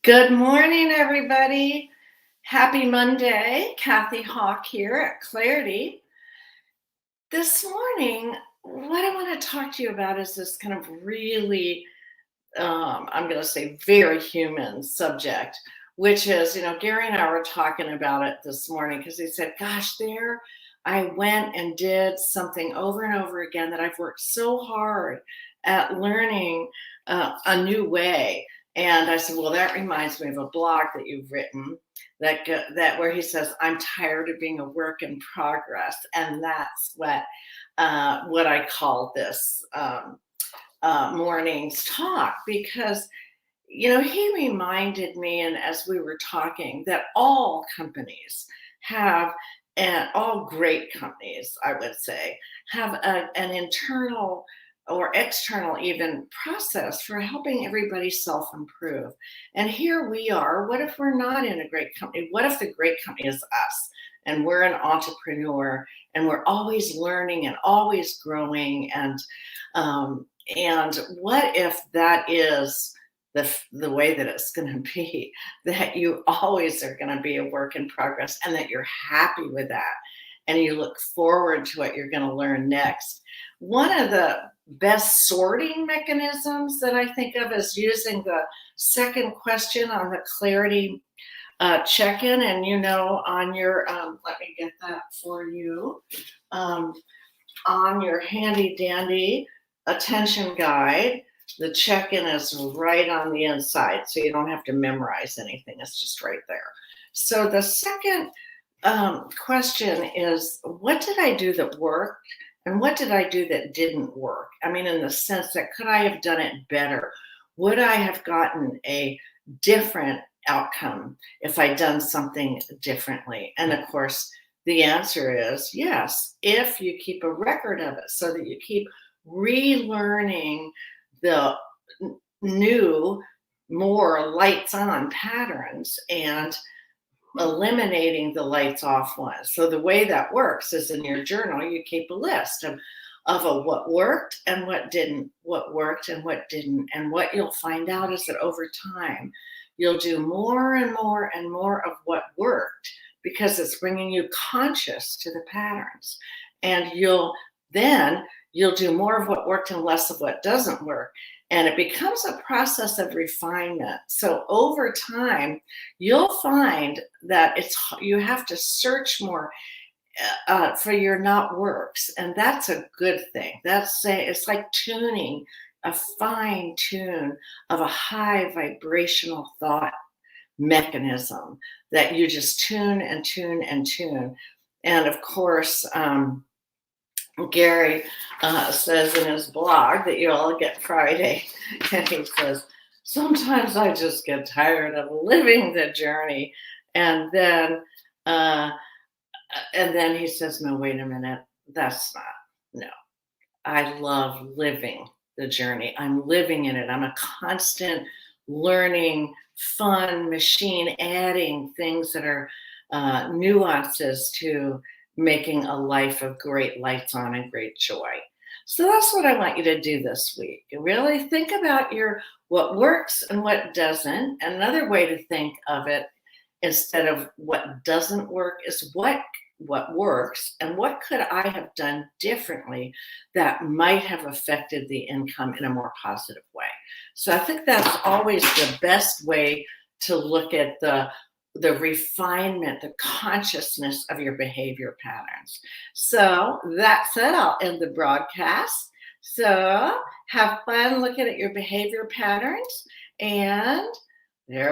Good morning, everybody. Happy Monday. Kathy Hawk here at Clarity. This morning, what I want to talk to you about is this kind of really, I'm going to say, very human subject, which is, Gary and I were talking about it this morning because he said, gosh, there I went and did something over and over again that I've worked so hard at learning a new way. And I said, well, that reminds me of a blog that you've written that where he says, I'm tired of being a work in progress. And that's what I call this morning's talk, because he reminded me, and as we were talking, that all companies have, and all great companies, I would say, have an internal or external even process for helping everybody self-improve. And here we are. What if we're not in a great company? What if the great company is us and we're an entrepreneur and we're always learning and always growing? And what if that is the way that it's going to be, that you always are going to be a work in progress and that you're happy with that and you look forward to what you're going to learn next? One of the best sorting mechanisms that I think of is using the second question on the Clarity check-in. And on your, let me get that for you, on your handy dandy attention guide, the check-in is right on the inside, so you don't have to memorize anything. It's just right there. So the second question is, what did I do that worked? And what did I do that didn't work? I mean, in the sense that, could I have done it better? Would I have gotten a different outcome if I'd done something differently? And of course, the answer is yes, if you keep a record of it, so that you keep relearning the new, more lights on patterns and eliminating the lights off ones. So the way that works is, in your journal, you keep a list of what worked and what didn't, what worked and what didn't. And what you'll find out is that over time, you'll do more and more and more of what worked, because it's bringing you conscious to the patterns. And you'll do more of what worked and less of what doesn't work. And it becomes a process of refinement. So over time, you'll find that you have to search more for your not works. And that's a good thing. It's like tuning a fine tune of a high vibrational thought mechanism that you just tune and tune and tune. And of course, Gary says in his blog that you all get Friday, and he says, sometimes I just get tired of living the journey. And then he says, no, wait a minute, no. I love living the journey. I'm living in it. I'm a constant learning, fun machine, adding things that are nuances to making a life of great lights on and great joy. So that's what I want you to do this week. Really think about what works and what doesn't. Another way to think of it, instead of what doesn't work, is what works and what could I have done differently that might have affected the income in a more positive way. So I think that's always the best way to look at the refinement, the consciousness of your behavior patterns. So that said, I'll end the broadcast. So have fun looking at your behavior patterns, and